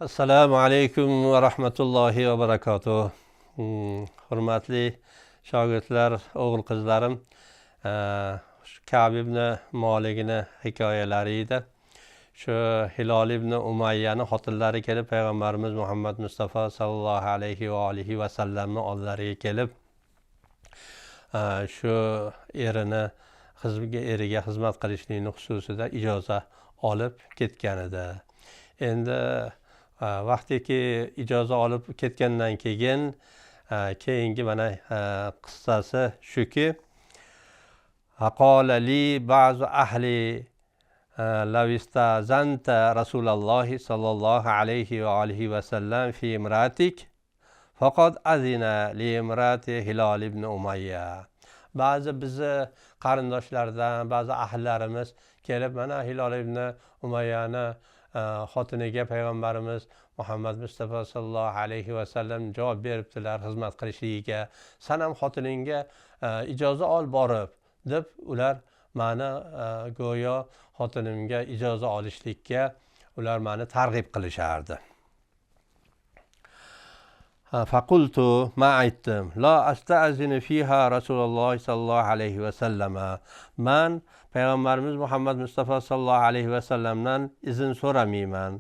Assalomu alaykum va rahmatullohi va barakatuh. Hurmatli shogirdlar, o'g'il-qizlarim, Ka'b ibn Malikning hikoyalari edi. Shu Hilol ibn Umayyani xotinlari kelib payg'ambarimiz Muhammad Mustafa sallallohu alayhi va alihi va sallamning oldilariga kelib, shu eriga xizmat qilishlikning xususida ijozat olib ketgan edi. Endi vaqtiki ijozat olib ketgandan keyingi mana qissasi shuki, qala li ba'zu ahli law istazanta Rasululloh sallallohu alayhi va alihi va sallam fi imratik faqad azina li imrati Hilol ibn Umayya. Ba'zi bizni qarindoshlardan ba'zi ahillarimiz kelib mana Hilol ibn Umayyani xotiniga payg'ambarimiz Muhammad Mustafa sallallohu alayhi va sallam javob beribdilar xizmat qilishligiga. San ham xotiningga ijozat ol borib deb ular meni go'yo xotinimga ijozat olishlikka ular meni targ'ib qilishardi. Faqultu ma aytdim la asta'zinu fiha Rasululloh sallallohu alayhi va sallama. Man payg'ambarimiz Muhammad Mustafa sallallohu alayhi va sallamdan izn so'ramayman.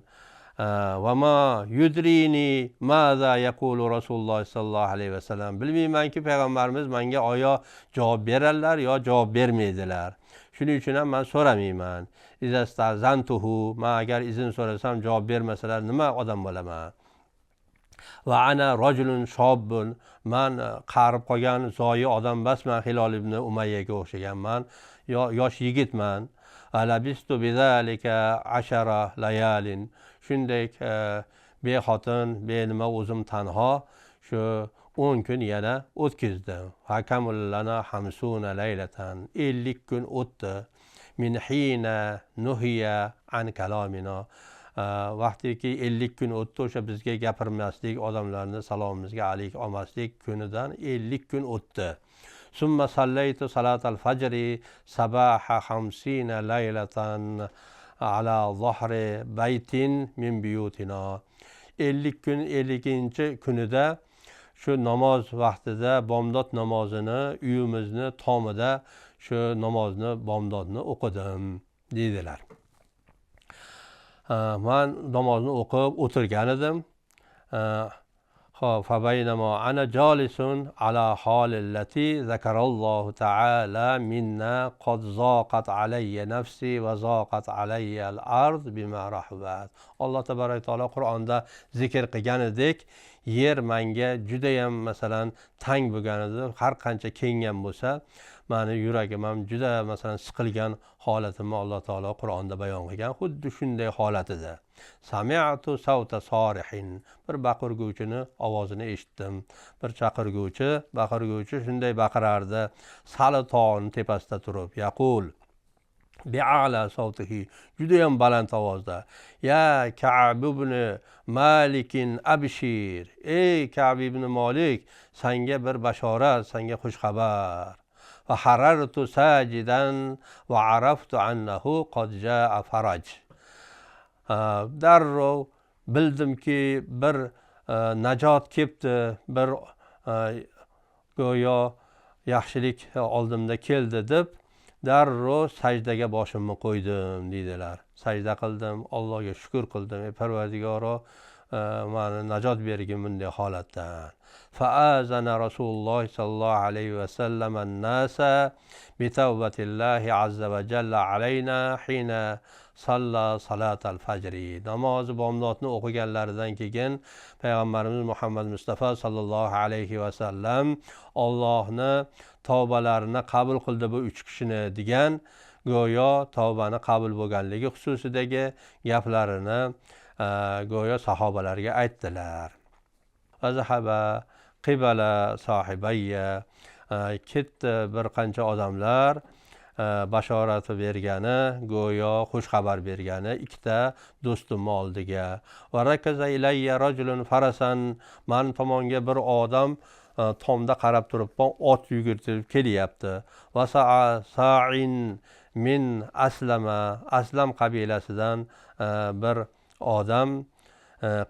Va ma yudrini maza yaqulu Rasululloh sallallohu alayhi va sallam. Bilmaymanki payg'ambarimiz menga oyo javob berarlar yo javob bermaydilar. Shuning uchun ham men so'ramayman. Izastazantuhu, men agar izn so'rasam javob bermasalar nima odam bo'laman? Va ana rajulun shobbun, man qarib qolgan zoyi odam emasman, Hilol ibn Umayyaga o'xshaganman, yosh yigitman. Alabistu bizalika 10 layalin. Shunday bexotin, benima o'zim tanho shu 10 kun yana o'tkazdim. Hakamul lana 50 laylatan. 50 kun o'tdi. Min hina nuhiya an kalamina. Vaqtiki 50 kun o'tdi, o'sha bizga gapirmaslik, odamlarni salomimizga alik olmaslik kunidan 50 kun o'tdi. Summa sallaytu salatal fajri sabaha 50 laylatan ala zahri baytin min buyutina. 50 kun 50-kunida shu namoz vaqtida bomdod namozini uyimizni tomida shu namozni bomdodni o'qidim deydilar. Men namozni o'qib o'tirgan edim. Fabaynama ana jalisun ala halillati zakarallohu ta'ala minna qad zaqat alayya nafsi va zaqat alayya al-ard bima rahabat. Alloh tabaraka taolo Qur'onda zikr qilganidek, yer menga juda ham masalan tang bo'lgan edi, har qancha kenggan bo'lsa, meni yuragim ham juda masalan siqilgan holatimni Alloh taolo Qur'onda bayon qilgan. Xuddi shunday holatida. Sami'tu savta sorihin. Bir baqirguvchini ovozini eshitdim. Bir baqirguvchi shunday baqirardi. Sali tog'ning tepasida turib, yaqul bi'ala savtihi, juda ham baland ovozda. Ya Ka'b ibn Malikin abshir. Ey Ka'b ibn Malik, senga bir bashorat, senga xush xabar. فحررت ساجدا وعرفت أنه قد جاء فرج. darrov bildimki bir najot kelibdi, bir go'yo yaxshilik oldimda keldi deb darrov sajdaga boshimni qo'ydim deydilar. Sajda qildim, Allohga shukr qildim. Parvardigoro meni najot bergin bunday holatdan. فآذن رسول الله صلى الله عليه وسلم الناس بتوبة الله عز وجل علينا حين صلى صلاة الفجر. Namoz bomdodni o'qiganlaridan keyin payg'ambarimiz Muhammad Mustafa sallallohu alayhi va sallam Allohni tavbalarini qabul qildi bu 3 kishini degan go'yo tavbani qabul bo'lganligi xususidagi gaplarini go'yo sahobalarga aytdilar. Azhaba qibala sohibayya, ketdi bir qancha odamlar bashorati bergani, go'yo xush xabar bergani ikkita do'stimni oldiga. Va rakaza ilayya rajulun farasan, men tomonga bir odam tomda qarab turibman, ot yugurtirib kelyapti. Va sa'in min aslam qabilasidan bir odam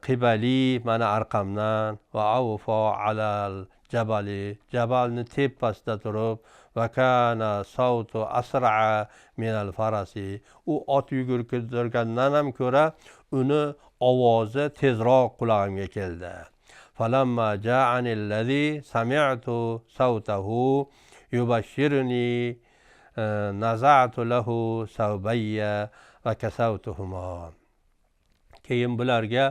qibali mana arqamdan va avfa alal jabali jabalni tepasida turib va kana sautu asra minal farasi u ot yugurtirgandan ham ko'ra uni ovozi tezroq qulog'imga keldi. فلما جاءني الذي سمعت صوته يبشرني نزعت له ثوبي وكسوتهما. keyin bularga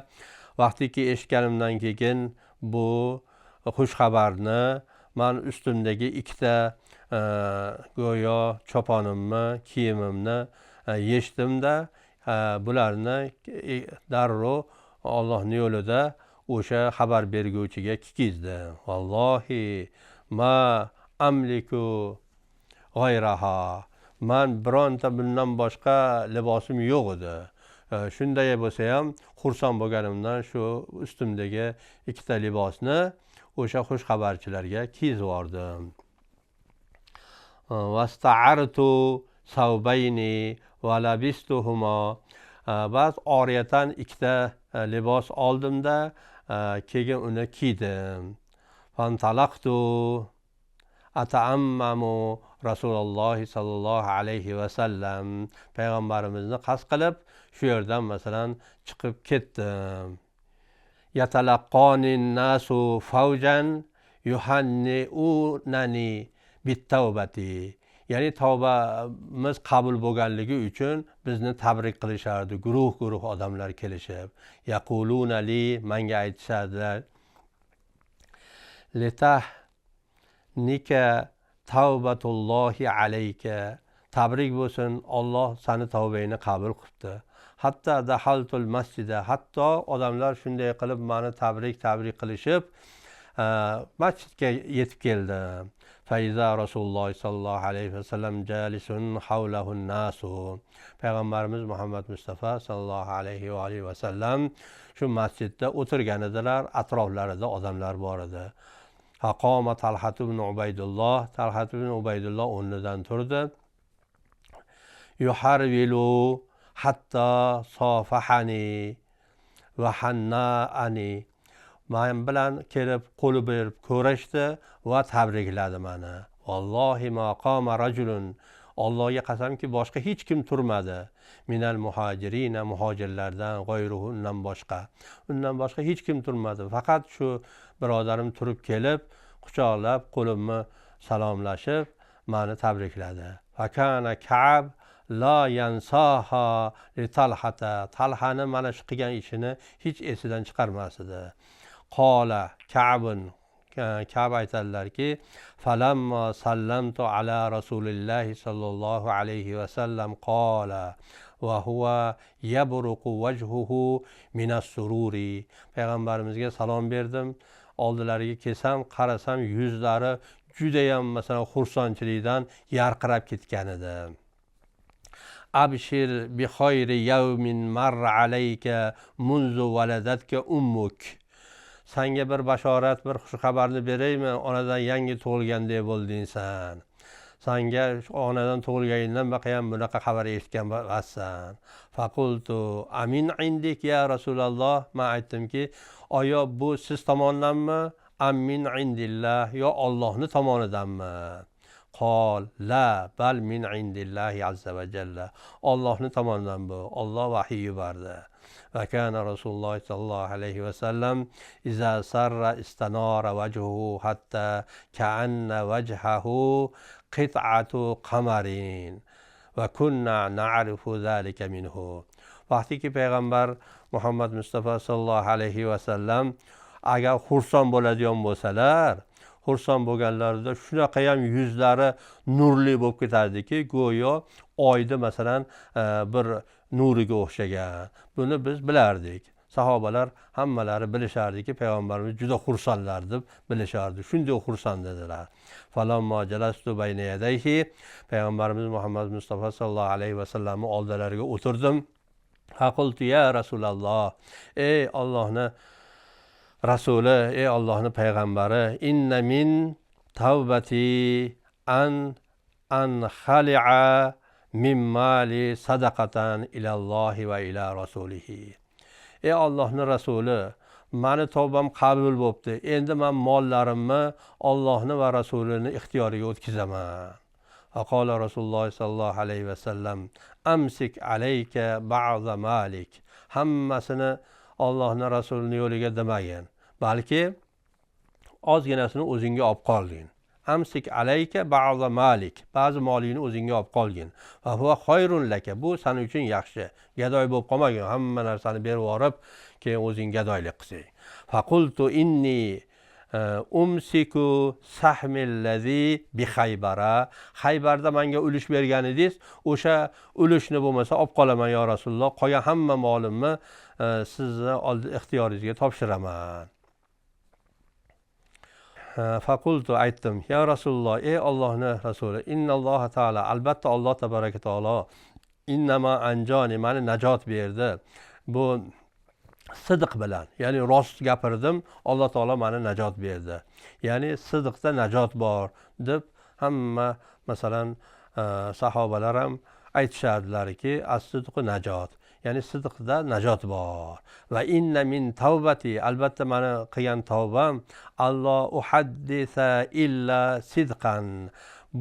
vaqtiki eshitganimdan keyin bu xush xabarni man ustimdagi ikkita go'yo choponimni kiyimimni yechdimda bularni darrov Allohning yo'lida o'sha xabar berguvchiga kiygizdim. Vallohi ma amliku g'ayraha. Man bironta bundan boshqa libosim yo'q edi. Shunday bo'lsa ham xursand bo'lganimdan shu ustimdagi ikkita libosni o'sha xush xabarchilarga kiygizib yubordim. Vasta'artu savbayni va labistuhuma. Ba'z oriyatan ikkita libos oldimda keyin uni kiydim. Fantalaqtu ata'ammamu Rasululloh sallallohu alayhi va sallam. Payg'ambarimizni qasd qilib shu yerdan masalan chiqib ketdim. Yatalaqqani nasu fawjan yuhanni'unani bittawbati. Ya'ni tavbamiz qabul bo'lganligi uchun bizni tabrik qilishardi. Guruh odamlar kelishib, yaquluna li menga aytishardilar. Litahnika tavbatullohi alayka. Tabrik bo'lsin, Alloh seni tavbangni qabul qilibdi. Hatta dahaltul masjida. Hatto odamlar shunday qilib meni tabrik qilishib masjidga yetib keldim. Faiza Rasululloh sallallohu alayhi vasallam jalisun havlahun nasu. Payg'ambarimiz Muhammad Mustafa sallallohu alayhi vasallam shu masjidda o'tirgan edilar, atroflarida odamlar bor edi. Faqoma Talhat ibn Ubaydulloh. Talhat ibn Ubaydulloh o'rnidan turdi. Yuharvilu hatta safahani va hanna'ani. Men bilan kelib qo'li berib ko'rishdi va tabrikladi meni. Vallohi ma qama rajulun. Allohga qasamki boshqa hech kim turmadi. Minal muhojirina, muhojirlardan g'ayruhu, undan boshqa hech kim turmadi. Faqat shu birodarim turib kelib, quchoqlab, qo'limni salomlashib meni tabrikladi. Fakana Ka'b la yansaha li Talhata. Talhani mana shu qilgan ishini hech esidan chiqarmas edi. Qola Ka'bun. Ka'b aytadilarki, falamma sallamtu ala rasulillahi sallallohu alayhi va sallam qola va huwa yabruqu wajhuhu minas sururi. Payg'ambarimizga salom berdim. Oldilariga kelsam, qarasam yuzlari judayam masalan xursandchilikdan yarqirab ketgan edi. Abshir bi khayri yawmin marra alayka munzu waladatka ummuk. Senga bir bashorat, bir xush xabarni beraymi? Onadan yangi tug'ilgandek bo'lding sen. Senga onadan tug'ilganingdan baqayam bunaqa xabar eshitgan emassan. Faqultu amin indik ya Rasululloh. Men aytdimki, oyo bu siz tomondanmi? Amin indillah, yo Allohning tomonidanmi? Qol la bal min indillahi azza va jalla. Allohning tomonidan bu. Alloh vahiy yubordi. وكان رسول الله صلى الله عليه وسلم إذا سر استنار وجهه حتى كأن وجهه قطعة قمر وكنا نعرف ذلك منه. وقتی که پیغمبر محمد مصطفی صلی الله علیه و سلم agar xursand bo'ladigan bo'lsalar, xursand bo'lganlarida shunaqa ham yuzlari nurli bo'lib ketardiki, go'yo oyda masalan bir nuriga o'xshagan. Buni biz bilardik. Sahobalar hammalari bilishardiki, payg'ambarimiz juda xursandlar deb bilishardi. Shunday xursand edilar. Falamma jalastu bayna yadayhi. Payg'ambarimiz Muhammad Mustafa sallallohu alayhi va sallamning oldilariga o'tirdim. Faqultu ya Rasululloh. Ey Allohning Rasuli, ey Allohning payg'ambari, inna min tavbati an khali'a min mali sadaqatan ilallohi va ila rasulihi. ey Allohning rasuli, mani tavbam qabul bo'libdi. Endi men mollarimni Allohni va rasulining ixtiyoriga o'tkazaman. Faqala Rasululloh sallallohu alayhi vasallam amsik alayka ba'za malik. Hammasini Allohning rasulining yo'liga demagin, balki ozginasini o'zingga olib qolgin. Amsik alayka ba'za malik. Ba'zi molingni o'zingga olib qolgin. Va huwa khayrun laka. Bu sen uchun yaxshi. Gadoy bo'lib qolmagin. Hamma narsani berib yorib, keyin o'zing gadoylik qilsang. Faqultu inni umsiku sahmillazi bi Xaybara. Xaybarda menga ulush bergan edingiz, o'sha ulushni bo'lmasa olib qolaman yo Rasululloh. Qolgan hamma molimni sizni ixtiyoringizga topshiraman. Faqultu aytdim, ya Rasululloh, ey Allohning rasuli, innalloh taala, albatta Alloh tabaraka taolo innama anjoni, meni najot berdi. Bu sidq bilan, ya'ni rost gapirdim, Alloh taolo meni najot berdi. Ya'ni sidqda najot bor deb hamma, masalan, sahobalar ham aytishardilarki, as-sidqu najot. Ya'ni sidqda najot bor. Va inna min tavbati, albatta meni qilgan tavbam, Alloh uhaddisa illa sidqan.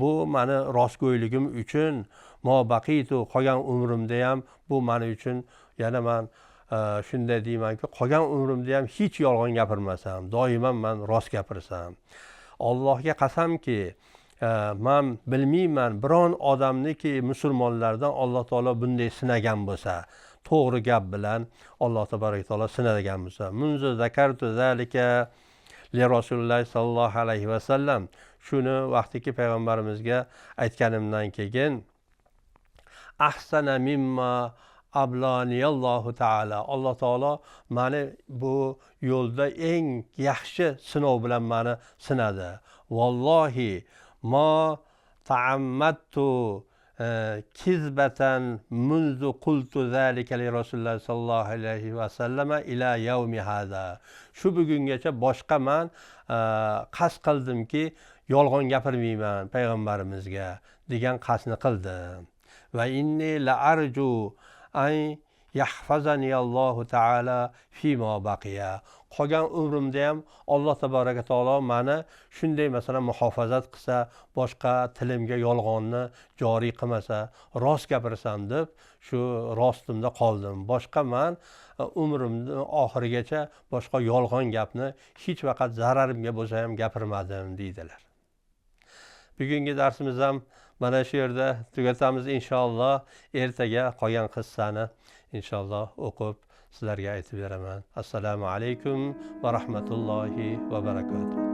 Bu meni rostgo'yligim uchun, mobaqitu, qolgan umrimda ham bu meni uchun, yana men shunday deymanki, qolgan umrimda ham hech yolg'on gapirmasam, doimo men rost gapirsam. Allohga qasamki, men bilmayman biron odamniki musulmonlardan Alloh taolo bunday sinagan bo'lsa, to'g'ri gap bilan Alloh tabaraka taolo sinagan bo'lsa, munzu zakartu zalika li Rasululloh sallallohu alayhi vasallam, shuni vaqtiki payg'ambarimizga aytganimdan keyin ahsana mimma ablaniyallohu taala, Alloh taolo meni bu yo'lda eng yaxshi sinov bilan meni sinadi. Vallohi ma ta'ammattu kizbatan munzu qultu zalika li Rasululloh sallallohu alayhi vasallam ila yawmi hada. Shu bugungacha boshqa men qasd qildimki, yolg'on gapirmayman payg'ambarimizga degan qasdni qildim. Va inni la arju ay yahfazani Allohu taala fi ma baqiya. Qolgan umrimda ham Alloh tabaraka taolo meni shunday masalan muhofazat qilsa, boshqa tilimga yolg'onni joriy qilmasa, rost gapirsam deb shu rostimda qoldim. Boshqa men umrimning oxirigacha boshqa yolg'on gapni hech vaqt zararimga bo'lsa ham gapirmadim deydilar. Bugungi darsimiz ham mana shu yerda tugatamiz inshaalloh. Ertaga qolgan qissani inshaalloh o'qib sizlarga aytib beraman. Assalomu alaykum va rahmatullohi va barakatuh.